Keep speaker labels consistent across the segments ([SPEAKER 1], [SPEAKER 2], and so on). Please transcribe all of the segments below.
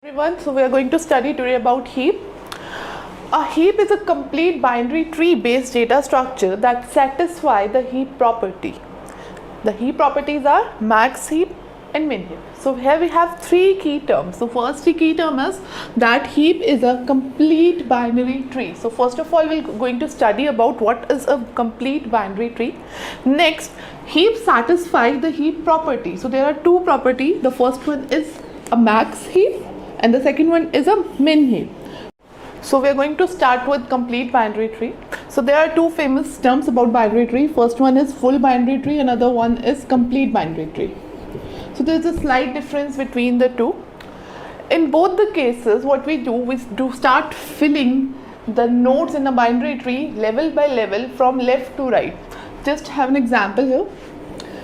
[SPEAKER 1] Everyone, so we are going to study today about heap. A heap is a complete binary tree based data structure that satisfies the heap property. The heap properties are max heap and min heap. So here we have three key terms. So first key term is that heap is a complete binary tree. So first of all, we're going to study about what is a complete binary tree. Next, heap satisfies the heap property. So there are two properties. The first one is a max heap and the second one is a min heap. So we are going to start with complete binary tree. So there are two famous terms about binary tree. First one is full binary tree, another one is complete binary tree. So there is a slight difference between the two. In both the cases, what we do is to start filling the nodes in a binary tree level by level from left to right. Just have an example here.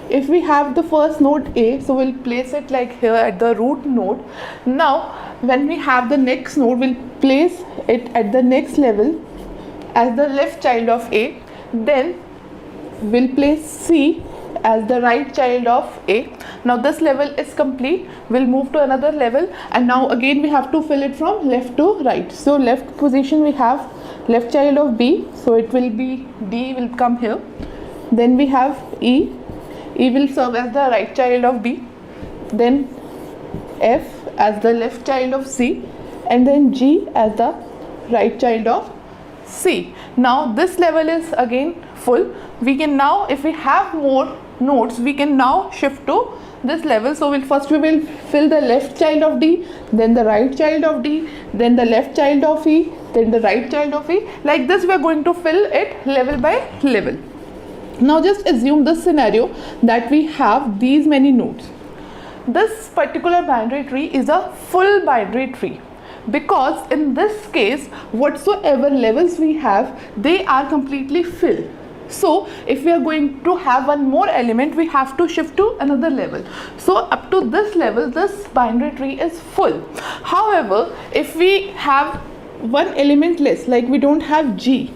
[SPEAKER 1] If we have the first node A, so we'll place it like here at the root node. Now when we have the next node, we'll place it at the next level as the left child of A. Then we'll place C as the right child of A. Now this level is complete. We'll move to another level and now again we have to fill it from left to right. So left position we have left child of B, so it will be D will come here. Then we have E. E will serve as the right child of B, then F as the left child of C, and then G as the right child of C. Now this level is again full. We can now, if we have more nodes, we can now shift to this level. So we will fill the left child of D, then the right child of D, then the left child of E, then the right child of E. Like this we are going to fill it level by level. Now just assume this scenario that we have these many nodes. This particular binary tree is a full binary tree because in this case whatsoever levels we have, they are completely filled. So if we are going to have one more element, we have to shift to another level. So up to this level, this binary tree is full. However, if we have one element less, like we don't have G,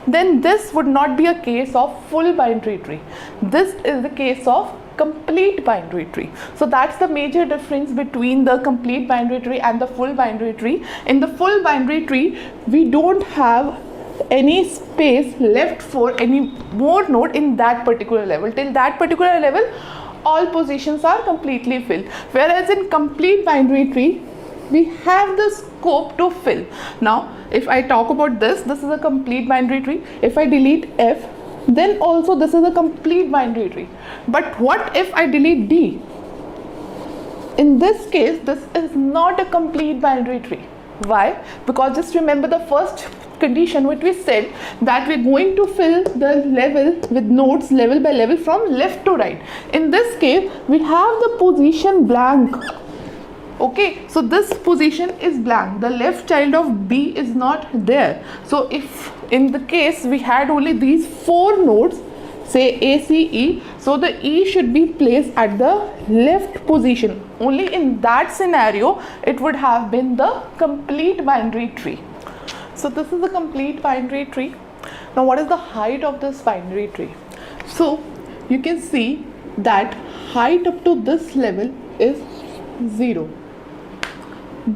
[SPEAKER 1] then this would not be a case of full binary tree. This is the case of complete binary tree. So that's the major difference between the complete binary tree and the full binary tree. In the full binary tree, we don't have any space left for any more node in that particular level. Till that particular level, all positions are completely filled. Whereas in complete binary tree, we have the scope to fill. Now if I talk about this is a complete binary tree. If I delete F, then also this is a complete binary tree. But what if I delete D? In this case, this is not a complete binary tree. Why? Because just remember the first condition which we said, that we're going to fill the level with nodes level by level from left to right. In this case, we have the position blank. Okay, so this position is blank. The left child of B is not there. So if in the case we had only these four nodes, say A, C, E, so the E should be placed at the left position. Only in that scenario it would have been the complete binary tree. So this is the complete binary tree. Now what is the height of this binary tree? So you can see that height up to this level is 0.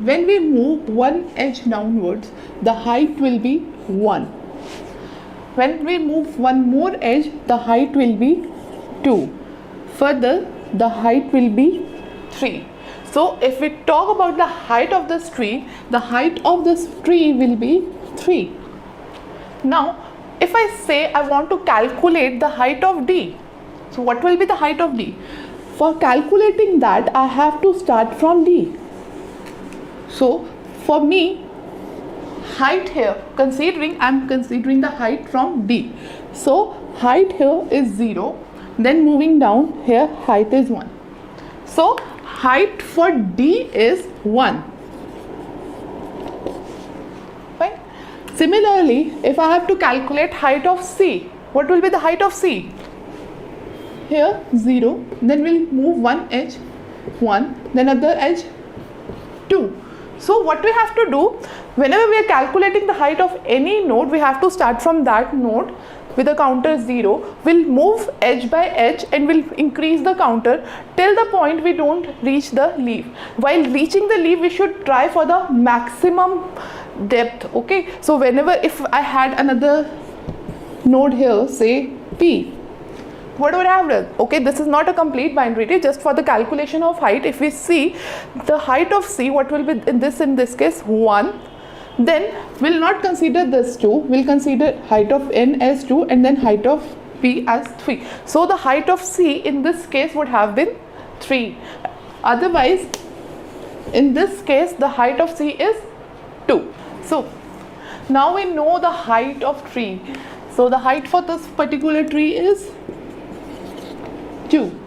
[SPEAKER 1] When we move one edge downwards, the height will be 1. When we move one more edge, the height will be 2. Further, the height will be 3. So if we talk about the height of this tree, the height of this tree will be 3. Now, if I say I want to calculate the height of D, so what will be the height of D? For calculating that, I have to start from D. So for me, height here, I'm considering the height from D. So height here is 0. Then moving down here, height is 1. So height for D is 1. Fine. Similarly, if I have to calculate height of C, what will be the height of C? Here 0. Then we'll move one edge 1. Then other edge 2. So what we have to do, whenever we are calculating the height of any node, we have to start from that node. with a counter 0 will move edge by edge and will increase the counter till the point we don't reach the leaf. While reaching the leaf, we should try for the maximum depth. Okay, so whenever, if I had another node here, say P, what would I have done? Okay, this is not a complete binary tree. Just for the calculation of height, if we see the height of C, what will be in this case 1, then we'll not consider this 2, we'll consider height of N as 2 and then height of P as 3. So the height of C in this case would have been 3. Otherwise, in this case, the height of C is 2. So now we know the height of tree. So the height for this particular tree is 2.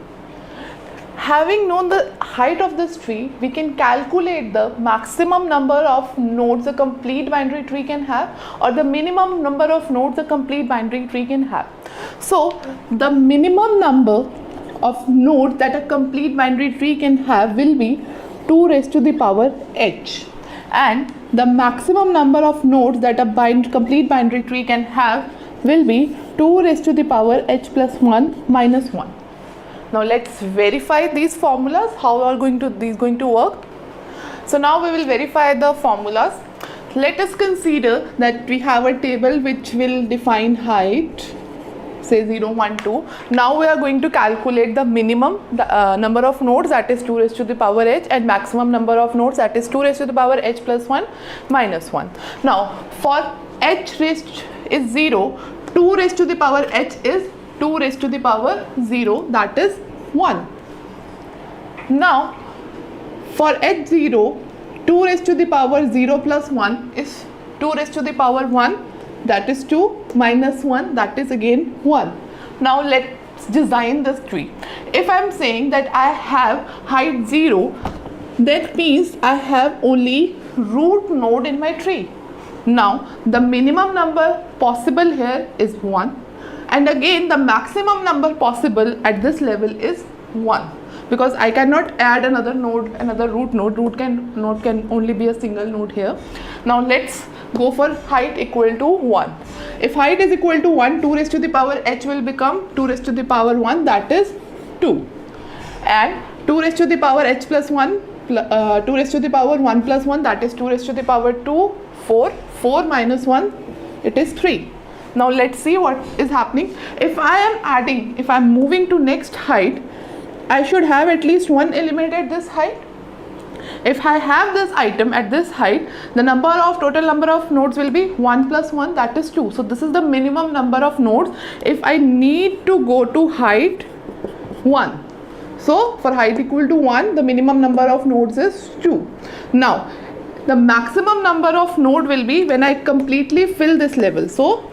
[SPEAKER 1] Having known the height of this tree, we can calculate the maximum number of nodes a complete binary tree can have, or the minimum number of nodes a complete binary tree can have. So the minimum number of nodes that a complete binary tree can have will be 2 raised to the power h, and the maximum number of nodes that a complete binary tree can have will be 2 raised to the power h plus 1 minus 1. Now let's verify these formulas, how are these going to work. So now we will verify the formulas. Let us consider that we have a table which will define height, say 0, 1, 2. Now we are going to calculate the minimum number of nodes, that is 2 raised to the power h, and maximum number of nodes, that is 2 raised to the power h plus 1 minus 1. Now for h raised is 0, 2 raised to the power h is 2 raised to the power 0, that is 1. Now for h0, 2 raised to the power 0 plus 1 is 2 raised to the power 1, that is 2, minus 1, that is again 1. Now let's design this tree. If I am saying that I have height 0, that means I have only root node in my tree. Now the minimum number possible here is 1, and again the maximum number possible at this level is 1, because I cannot add another node, another root node. Root can only be a single node here. Now let's go for height equal to 1. If height is equal to 1, 2 raised to the power h will become 2 raised to the power 1, that is 2, and 2 raised to the power h plus 1, 2 raised to the power 1 plus 1, that is 2 raised to the power 2, 4, 4 minus 1, it is 3. Now let's see what is happening. If I am adding, if I am moving to next height, I should have at least one element at this height. If I have this item at this height, the total number of nodes will be 1 plus 1, that is 2. So this is the minimum number of nodes if I need to go to height 1. So for height equal to 1, the minimum number of nodes is 2. Now the maximum number of node will be when I completely fill this level. So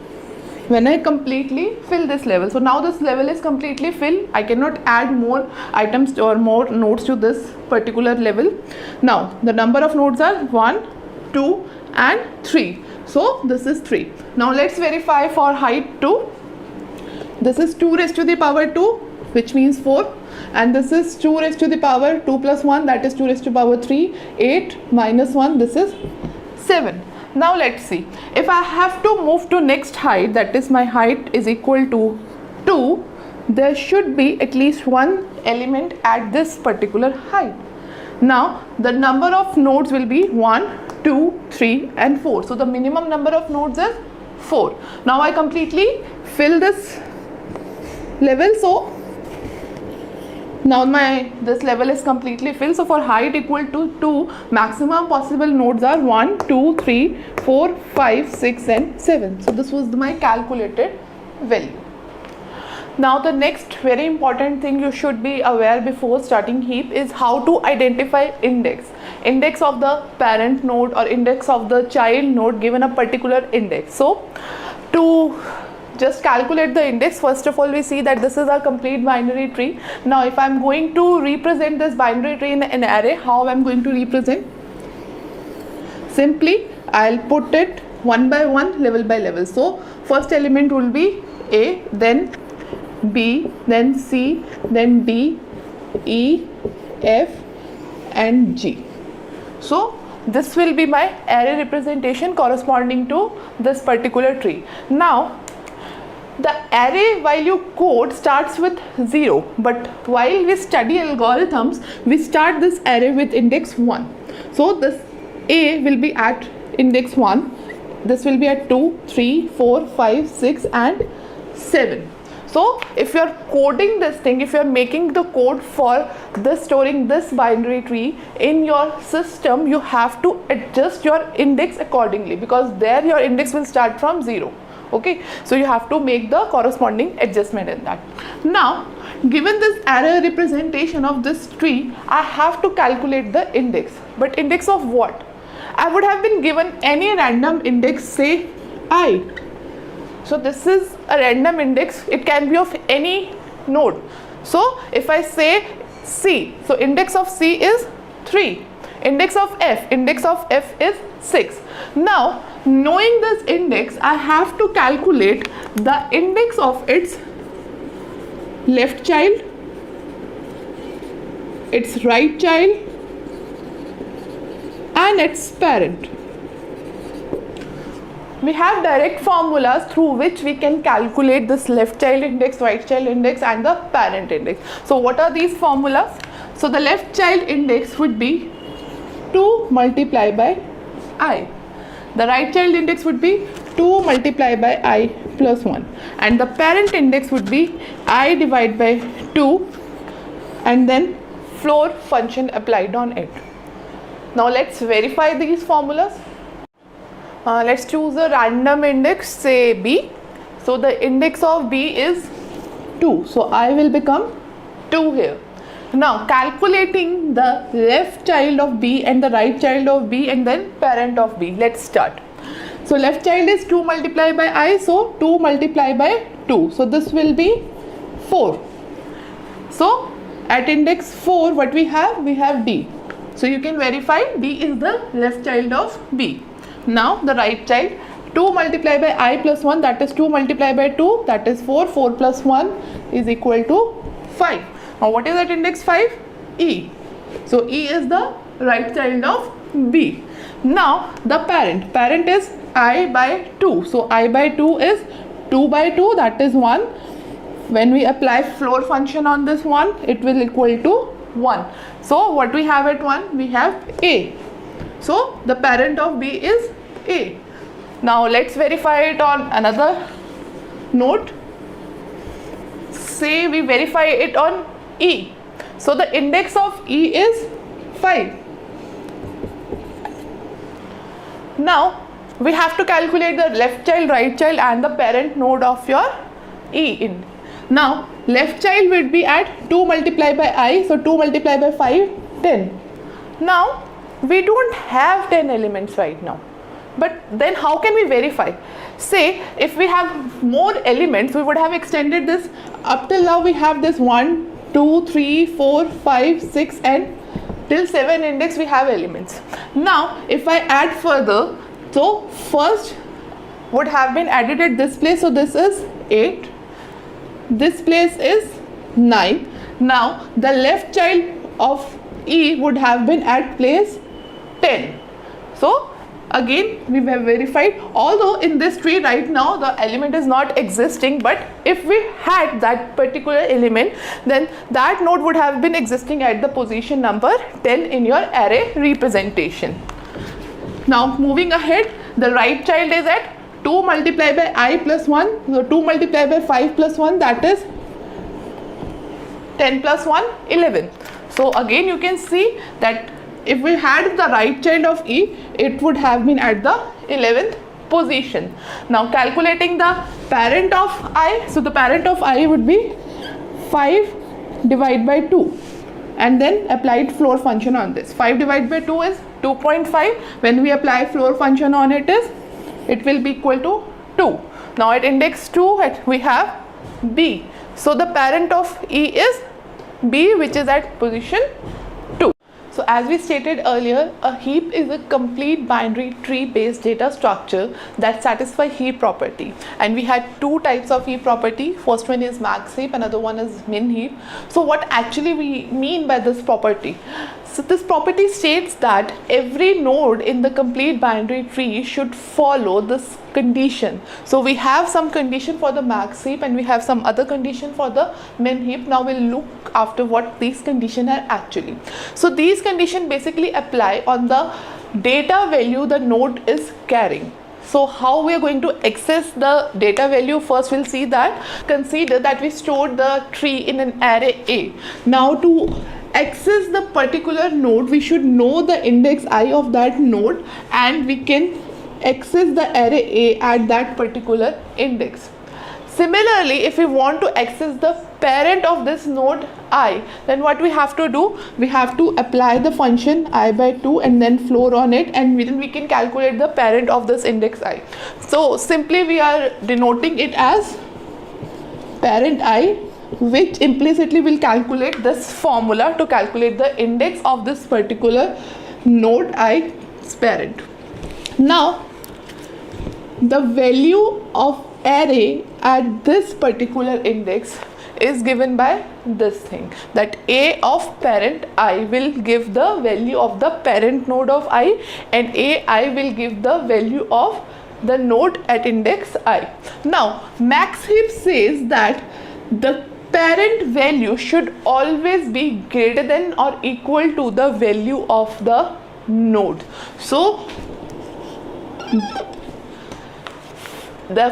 [SPEAKER 1] when I completely fill this level, so now this level is completely filled, I cannot add more items or more nodes to this particular level. Now the number of nodes are 1, 2 and 3. So this is 3. Now let's verify for height 2. This is 2 raised to the power 2, which means 4, and this is 2 raised to the power 2 plus 1, that is 2 raised to the power 3, 8 minus 1, this is 7. Now let's see, if I have to move to next height, that is my height is equal to 2, there should be at least one element at this particular height. Now the number of nodes will be 1, 2, 3 and 4. So the minimum number of nodes is 4. Now I completely fill this level, so now this level is completely filled. So for height equal to 2, maximum possible nodes are 1, 2, 3, 4, 5, 6 and 7. So this was my calculated value. Now the next very important thing you should be aware before starting heap is how to identify index of the parent node or index of the child node given a particular index. So to just calculate the index, first of all we see that this is a complete binary tree. Now if I am going to represent this binary tree in an array, how I am going to represent? Simply I'll put it one by one, level by level. So first element will be A, then B, then C, then D, E, F and G. So this will be my array representation corresponding to this particular tree. Now the array while you code starts with 0, but while we study algorithms, we start this array with index 1. So this A will be at index 1, this will be at 2, 3, 4, 5, 6 and 7. So if you are coding this thing, if you are making the code for this, storing this binary tree in your system, you have to adjust your index accordingly, because there your index will start from 0. Okay, so you have to make the corresponding adjustment in that. Now, given this array representation of this tree, I have to calculate the index. But index of what? I would have been given any random index, say I. So this is a random index, it can be of any node. So if I say C, so index of C is 3, index of F is 6. Now knowing this index, I have to calculate the index of its left child, its right child and its parent. We have direct formulas through which we can calculate this left child index, right child index and the parent index. So what are these formulas? So the left child index would be 2 multiplied by I. The right child index would be 2 multiplied by I plus 1. And the parent index would be I divided by 2 and then floor function applied on it. Now let's verify these formulas. Let's choose a random index, say B. So the index of B is 2. So I will become 2 here. Now calculating the left child of B and the right child of B and then parent of B. Let's start. So left child is 2 multiplied by I. So 2 multiplied by 2. So this will be 4. So at index 4 what we have? We have D. So you can verify D is the left child of B. Now the right child, 2 multiplied by I plus 1, that is 2 multiplied by 2, that is 4. 4 plus 1 is equal to 5. Now what is at index 5? E. So E is the right child of B. Now the parent is I by 2. So I by 2 is 2 by 2, that is 1. When we apply floor function on this one, it will equal to 1. So what we have at 1? We have A. So the parent of B is A. Now let's verify it on another node. Say we verify it on E. So the index of E is 5. Now we have to calculate the left child, right child and the parent node of your E in. Now left child would be at 2 multiplied by I. So 2 multiplied by 5, 10. Now we don't have 10 elements right now, but then how can we verify? Say if we have more elements, we would have extended this. Up till now we have this 1, 2, 3, 4, 5, 6 and till 7 index we have elements. Now if I add further, so first would have been added at this place, so this is 8, this place is 9. Now the left child of E would have been at place 10. So again we have verified, although in this tree right now the element is not existing, but if we had that particular element, then that node would have been existing at the position number 10 in your array representation. Now moving ahead, the right child is at 2 multiplied by I plus 1. So 2 multiplied by 5 plus 1, that is 10 plus 1, 11. So again you can see that if we had the right child of E, it would have been at the 11th position. Now calculating the parent of I, so the parent of I would be 5 divided by 2 and then applied floor function on this. 5 divided by 2 is 2.5. When we apply floor function on it will be equal to 2. Now at index 2 we have B. So the parent of E is B, which is at position 2. So as we stated earlier, a heap is a complete binary tree based data structure that satisfies heap property, and we had two types of heap property. First one is max heap, another one is min heap. So what actually we mean by this property? So this property states that every node in the complete binary tree should follow this condition. So we have some condition for the max heap and we have some other condition for the min heap. Now we'll look after what these conditions are actually. So these conditions basically apply on the data value the node is carrying. So how we are going to access the data value? First we'll see that. Consider that we stored the tree in an array A. Now to access the particular node, we should know the index I of that node and we can access the array A at that particular index. Similarly, if we want to access the parent of this node I, then what we have to do? We have to apply the function I by 2 and then floor on it, and then we can calculate the parent of this index I. So simply we are denoting it as parent I, which implicitly will calculate this formula to calculate the index of this particular node I's parent. Now the value of array at this particular index is given by this thing, that A of parent I will give the value of the parent node of I and AI will give the value of the node at index I. Now max heap says that the parent value should always be greater than or equal to the value of the node. So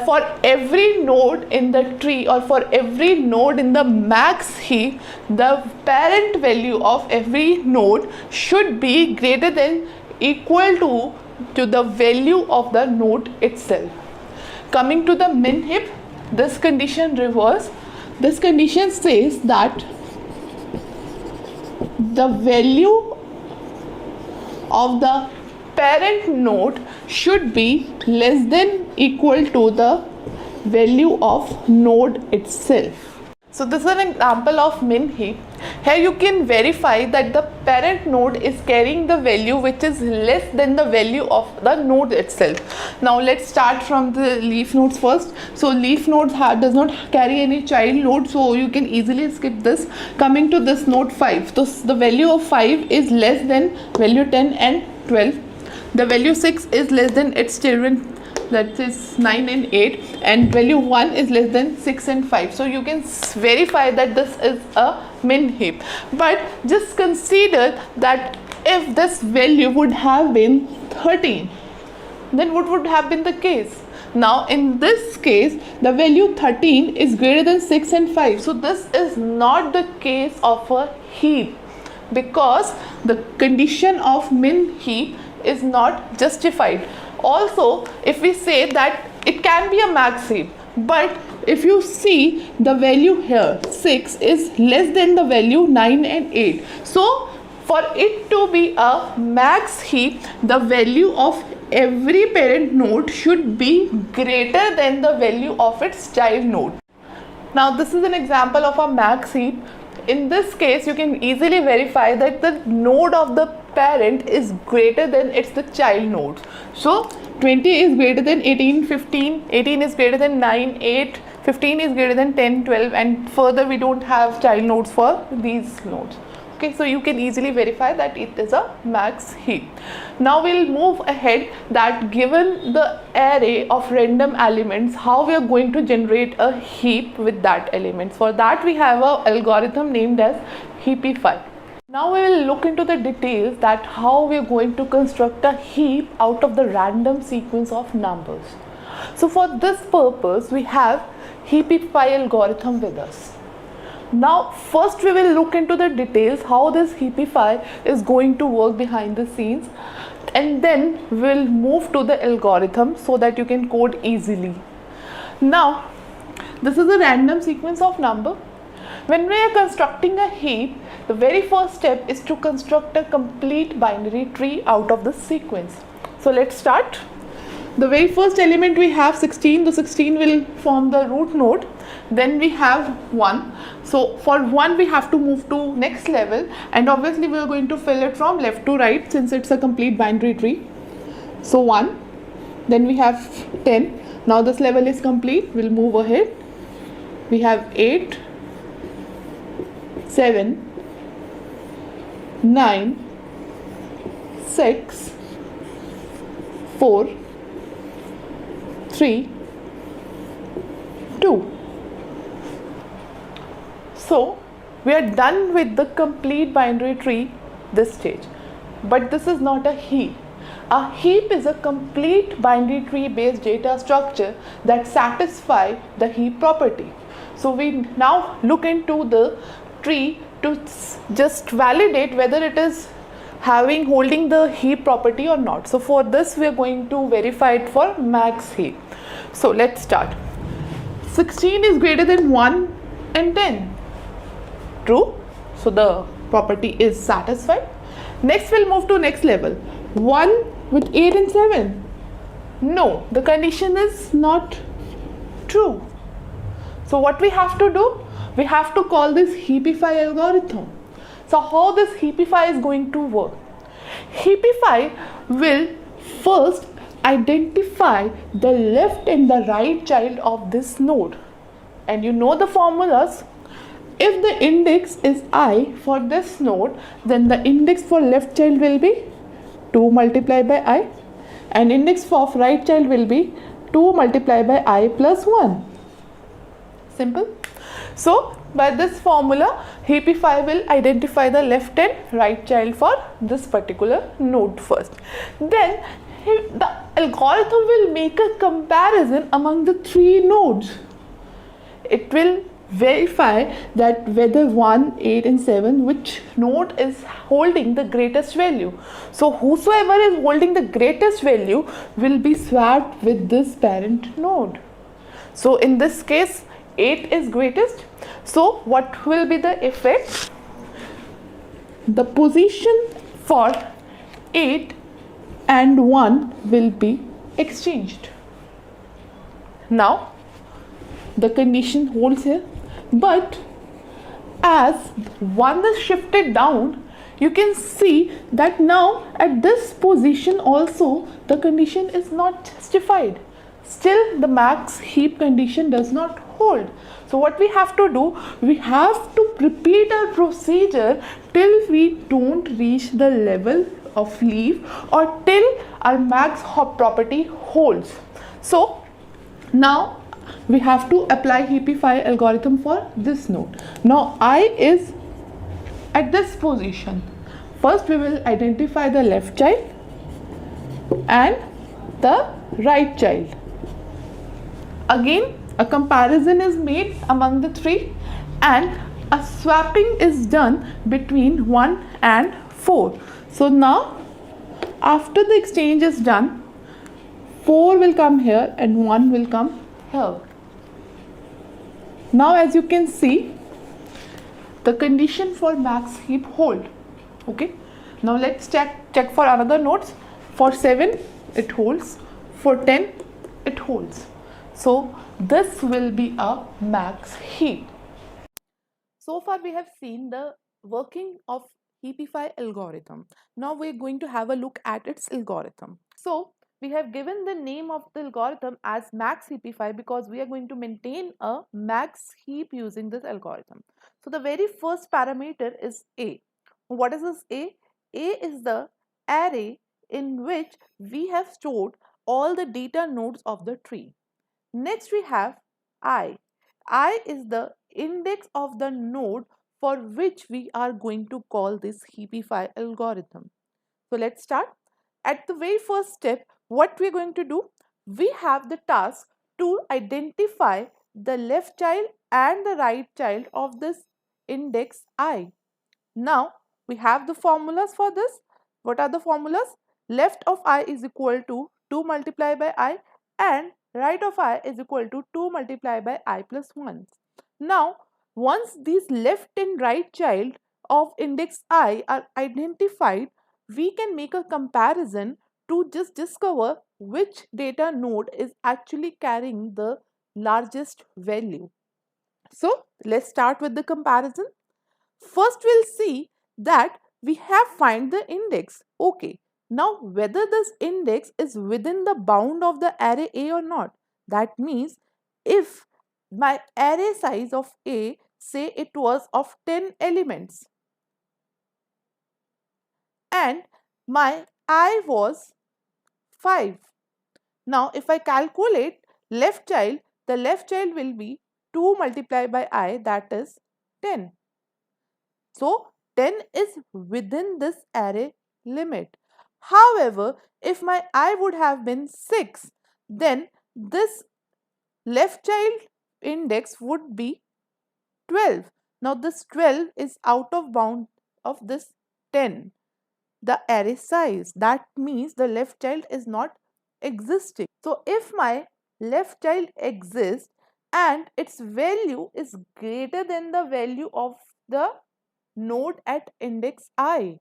[SPEAKER 1] for every node in the tree or for every node in the max heap, the parent value of every node should be greater than equal to the value of the node itself. Coming to the min heap, this condition reverse. This condition says that the value of the parent node should be less than equal to the value of node itself. So this is an example of min heap. Here you can verify that the parent node is carrying the value which is less than the value of the node itself. Now let's start from the leaf nodes first. So leaf nodes does not carry any child node, so you can easily skip this. Coming to this node 5, so the value of 5 is less than value 10 and 12. The value 6 is less than its children, that is 9 and 8, and value 1 is less than 6 and 5. So you can verify that this is a min heap. But just consider that if this value would have been 13, then what would have been the case? Now in this case the value 13 is greater than 6 and 5. So this is not the case of a heap, because the condition of min heap is not justified. Also, if we say that it can be a max heap, but if you see the value here 6 is less than the value 9 and 8. So for it to be a max heap, the value of every parent node should be greater than the value of its child node. Now this is an example of a max heap. In this case you can easily verify that the node of the parent is greater than the child node. So 20 is greater than 18, 15, 18 is greater than 9, 8, 15 is greater than 10, 12, and further we don't have child nodes for these nodes. Okay, so you can easily verify that it is a max heap. Now we'll move ahead, that given the array of random elements, how we are going to generate a heap with that elements. For that we have an algorithm named as heapify. Now we will look into the details that how we are going to construct a heap out of the random sequence of numbers. So for this purpose we have heapify algorithm with us. Now first we will look into the details how this heapify is going to work behind the scenes, and then we'll move to the algorithm so that you can code easily. Now this is a random sequence of number. When we are constructing a heap, the very first step is to construct a complete binary tree out of the sequence. So let's start. The very first element we have 16, the 16 will form the root node. Then we have 1. So for 1 we have to move to next level, and obviously we are going to fill it from left to right since it's a complete binary tree. So 1, then we have 10. Now this level is complete. We'll move ahead. We have 8, 7, 9, 6, 4, 3, 2. So we are done with the complete binary tree this stage. But this is not a heap. A heap is a complete binary tree based data structure that satisfies the heap property. So we now look into the tree to just validate whether it is holding the heap property or not. So for this we are going to verify it for max heap. So let's start. 16 is greater than 1 and 10. True. So the property is satisfied. Next we'll move to next level. 1 with 8 and 7. No, the condition is not true. So what we have to do? We have to call this heapify algorithm. So how this heapify is going to work? Heapify will first identify the left and the right child of this node. And you know the formulas. If the index is I for this node, then the index for left child will be 2 multiplied by I, and index for right child will be 2 multiplied by I plus 1. Simple. So by this formula, heapify will identify the left and right child for this particular node first. Then the algorithm will make a comparison among the 3 nodes. It will verify that whether 1, 8 and 7, which node is holding the greatest value. So whosoever is holding the greatest value will be swapped with this parent node. So in this case 8 is greatest. So what will be the effect? The position for 8 and 1 will be exchanged. Now the condition holds here, but as 1 is shifted down, you can see that now at this position also the condition is not justified. Still the max heap condition does not hold. So what we have to do? We have to repeat our procedure till we don't reach the level of leaf or till our max hop property holds. So now we have to apply heapify algorithm for this node. Now I is at this position. First we will identify the left child and the right child. Again a comparison is made among the 3 and a swapping is done between 1 and 4. So now after the exchange is done, 4 will come here and 1 will come here. Now as you can see, the condition for max heap hold. Okay. Now let's check for another nodes. For 7 it holds. For 10 it holds. So this will be a max heap. So far we have seen the working of heapify algorithm. Now we are going to have a look at its algorithm. So we have given the name of the algorithm as max heapify because we are going to maintain a max heap using this algorithm. So the very first parameter is A. What is this A? A is the array in which we have stored all the data nodes of the tree. Next we have I. I is the index of the node for which we are going to call this heapify algorithm. So let's start. At the very first step, what we are going to do? We have the task to identify the left child and the right child of this index I. Now we have the formulas for this. What are the formulas? Left of I is equal to 2 multiplied by I and right of I is equal to 2 multiplied by I plus 1. Now once these left and right child of index I are identified, we can make a comparison to just discover which data node is actually carrying the largest value. So let's start with the comparison. First we'll see that we have find the index. Okay, now whether this index is within the bound of the array A or not. That means if my array size of A, say it was of 10 elements and my I was 5. Now if I calculate left child, the left child will be 2 multiplied by I, that is 10. So 10 is within this array limit. However, if my I would have been 6, then this left child index would be 12. Now this 12 is out of bound of this 10, the array size. That means the left child is not existing. So if my left child exists and its value is greater than the value of the node at index I,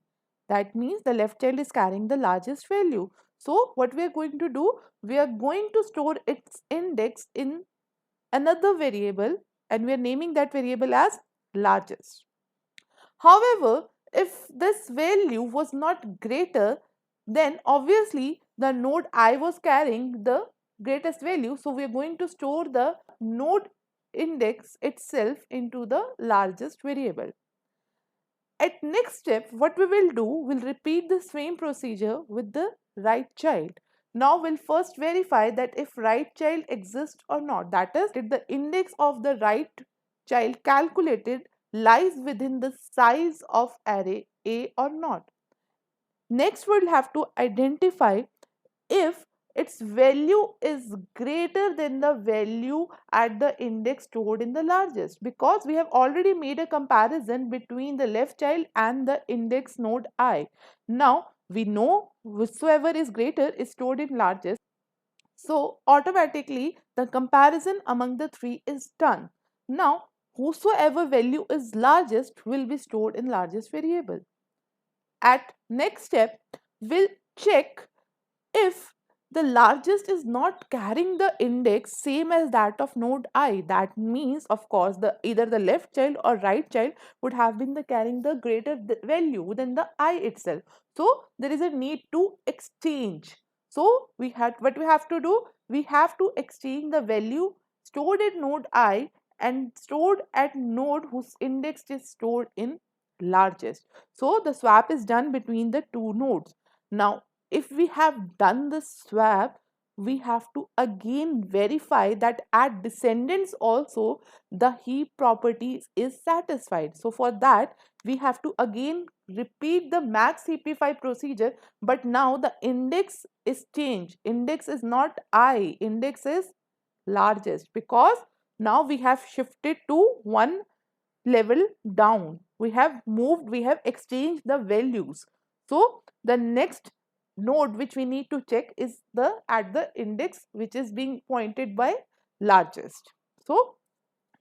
[SPEAKER 1] that means the left child is carrying the largest value. So what we are going to do, we are going to store its index in another variable and we are naming that variable as largest. However, if this value was not greater, then obviously the node I was carrying the greatest value. So we are going to store the node index itself into the largest variable. At next step, what we will do, we'll repeat the same procedure with the right child. Now we'll first verify that if right child exists or not. That is, did the index of the right child calculated lies within the size of array A or not. Next, we'll have to identify if its value is greater than the value at the index stored in the largest, because we have already made a comparison between the left child and the index node I. Now we know whichsoever is greater is stored in largest. So automatically the comparison among the three is done. Now whosoever value is largest will be stored in largest variable. At next step, we'll check if the largest is not carrying the index same as that of node I. That means, of course, either the left child or right child would have been carrying the greater value than the I itself. So there is a need to exchange. So what we have to do, we have to exchange the value stored at node I and stored at node whose index is stored in largest. So the swap is done between the two nodes. Now if we have done the swap, we have to again verify that at descendants also the heap properties is satisfied. So for that, we have to again repeat the max heapify procedure, but now the index is changed. Index is not I, index is largest, because now we have shifted to one level down. We have moved, we have exchanged the values. So the next node which we need to check is at the index which is being pointed by largest. So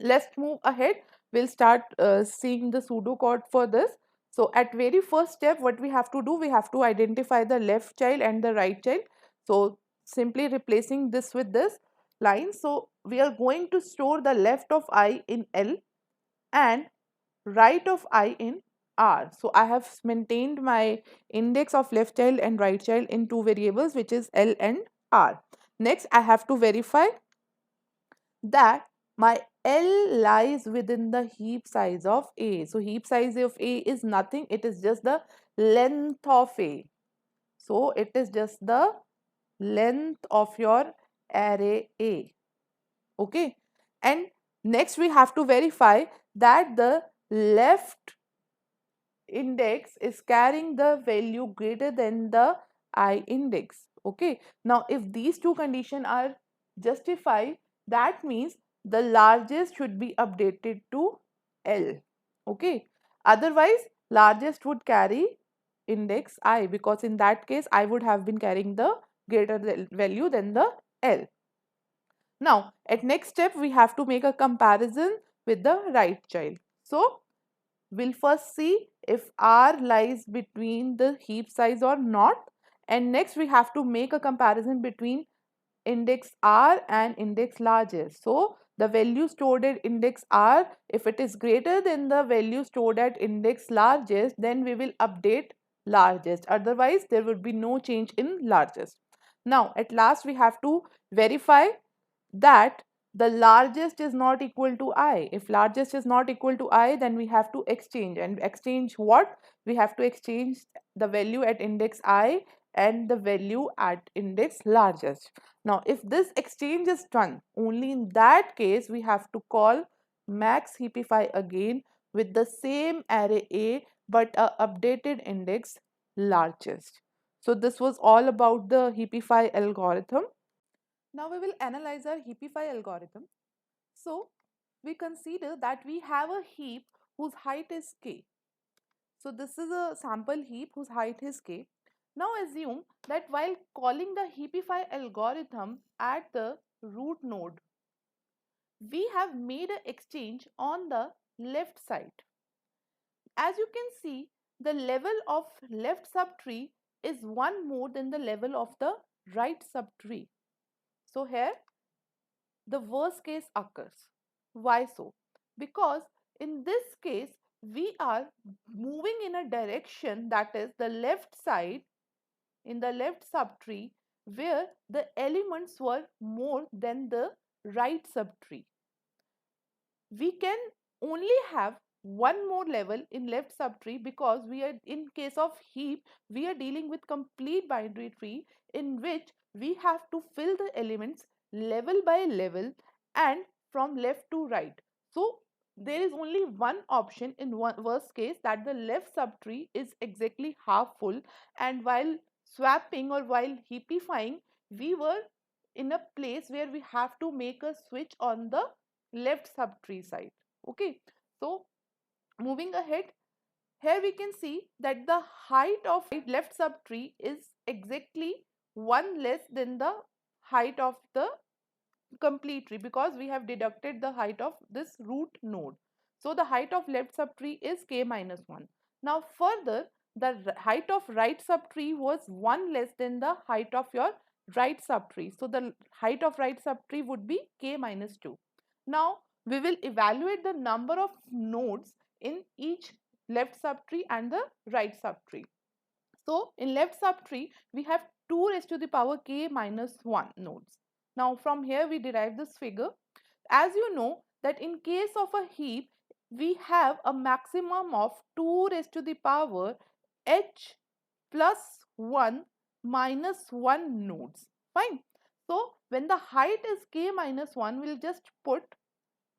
[SPEAKER 1] let's move ahead. We'll start seeing the pseudocode for this. So at very first step, what we have to do, we have to identify the left child and the right child. So simply replacing this with this line. So we are going to store the left of I in L and right of I in R. So I have maintained my index of left child and right child in two variables, which is L and R. Next, I have to verify that my L lies within the heap size of A. So heap size of A is nothing, it is just the length of A. So it is just the length of your array A. Okay. And next we have to verify that the left index is carrying the value greater than the I index. Okay. Now if these two conditions are justified, that means the largest should be updated to L. Okay. Otherwise largest would carry index I, because in that case I would have been carrying the greater value than the L. Now at next step we have to make a comparison with the right child. So we'll first see if R lies between the heap size or not, and next we have to make a comparison between index R and index largest. So the value stored at index R, if it is greater than the value stored at index largest, then we will update largest, otherwise there would be no change in largest. Now at last we have to verify that the largest is not equal to I. If largest is not equal to I, then we have to exchange. And exchange what? We have to exchange the value at index I and the value at index largest. Now, if this exchange is done, only in that case we have to call max heapify again with the same array A but a updated index largest. So this was all about the heapify algorithm. Now we will analyze our heapify algorithm. So we consider that we have a heap whose height is k. So this is a sample heap whose height is k. Now assume that while calling the heapify algorithm at the root node, we have made an exchange on the left side. As you can see, the level of left subtree is one more than the level of the right subtree. So here the worst case occurs. Why so? Because in this case we are moving in a direction, that is the left side in the left subtree, where the elements were more than the right subtree. We can only have one more level in left subtree because we are, in case of heap, we are dealing with complete binary tree in which we have to fill the elements level by level and from left to right. So there is only one option in one worst case, that the left subtree is exactly half full, and while swapping or while heapifying we were in a place where we have to make a switch on the left subtree side. Okay, so moving ahead, here we can see that the height of left subtree is exactly one less than the height of the complete tree, because we have deducted the height of this root node. So the height of left subtree is k minus 1. Now further, the height of right subtree was 1 less than the height of your right subtree. So the height of right subtree would be k minus 2. Now we will evaluate the number of nodes in each left subtree and the right subtree. So in left subtree we have 2 raised to the power k minus 1 nodes. Now from here we derive this figure. As you know that in case of a heap we have a maximum of 2 raised to the power h plus 1 minus 1 nodes. Fine. So when the height is k minus 1, we'll just put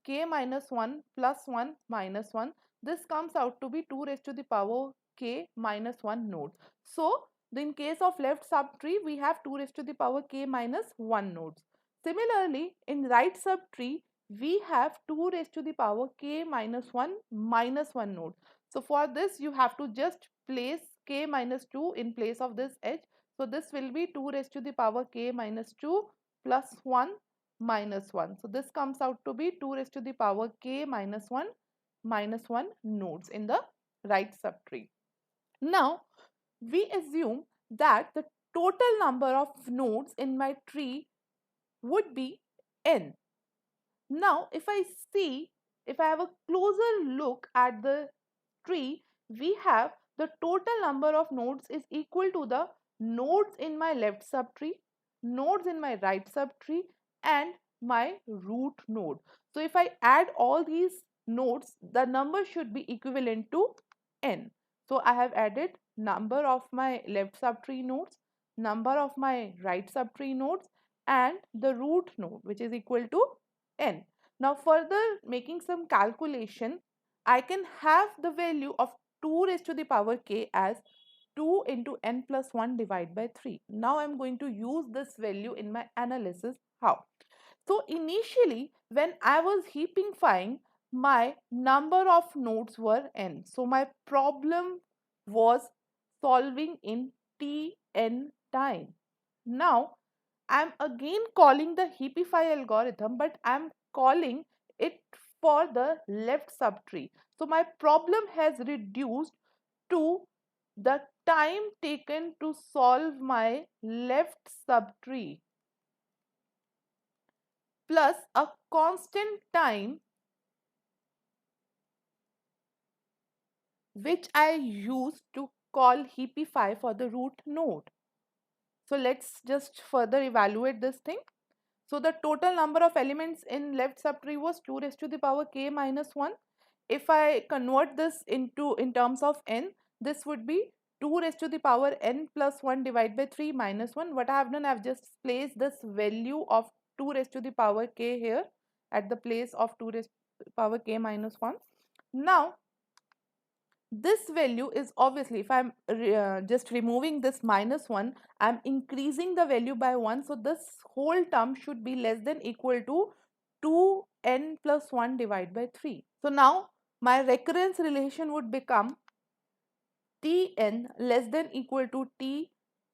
[SPEAKER 1] k minus 1 plus 1 minus 1. This comes out to be 2 raised to the power k minus 1 nodes. So in case of left subtree we have 2 raised to the power k minus 1 nodes. Similarly in right subtree we have 2 raised to the power k minus 1 minus 1 node. So for this you have to just place k minus 2 in place of this h. So this will be 2 raised to the power k minus 2 plus 1 minus 1. So this comes out to be 2 raised to the power k minus 1 minus 1 nodes in the right subtree. Now we assume that the total number of nodes in my tree would be n. Now if I have a closer look at the tree, we have the total number of nodes is equal to the nodes in my left subtree, nodes in my right subtree and my root node. So if I add all these nodes, the number should be equivalent to n. So I have added number of my left subtree nodes, number of my right subtree nodes and the root node, which is equal to n. Now further making some calculation, I can have the value of 2 raised to the power k as 2 into n plus 1 divided by 3. Now I am going to use this value in my analysis. How? So initially when I was heapifying, my number of nodes were n. So my problem was solving in tn time. Now I am again calling the heapify algorithm, but I am calling it for the left subtree. So my problem has reduced to the time taken to solve my left subtree plus a constant time which I use to call heapify for the root node. So let's just further evaluate this thing. So the total number of elements in left subtree was 2 raised to the power k minus 1. If I convert this in terms of n, this would be 2 raised to the power n plus 1 divided by 3 minus 1. What I have done, I have just placed this value of 2 raised to the power k here at the place of 2 raised to the power k minus 1. Now, this value is obviously, if I'm just removing this minus 1, I'm increasing the value by 1. So, this whole term should be less than equal to 2n plus 1 divided by 3. So, now my recurrence relation would become Tn less than equal to T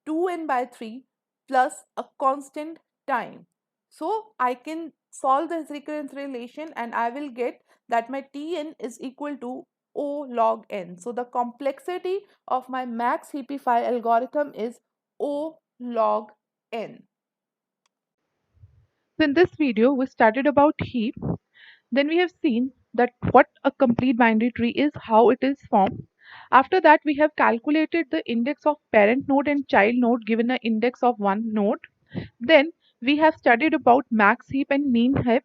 [SPEAKER 1] 2n by 3 plus a constant time. So I can solve this recurrence relation and I will get that my Tn is equal to O log n. So the complexity of my max heapify algorithm is O log n. So in this video, we studied about heap. Then we have seen that what a complete binary tree is, how it is formed. After that, we have calculated the index of parent node and child node given an index of one node. Then we have studied about max heap and mean heap.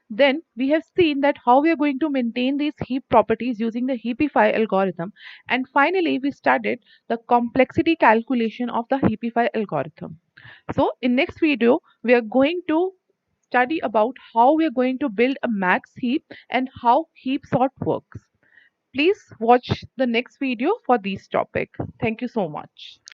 [SPEAKER 1] Then we have seen that how we are going to maintain these heap properties using the heapify algorithm. And finally, we studied the complexity calculation of the heapify algorithm. So in next video, we are going to study about how we are going to build a max heap and how heap sort works. Please watch the next video for this topic. Thank you so much.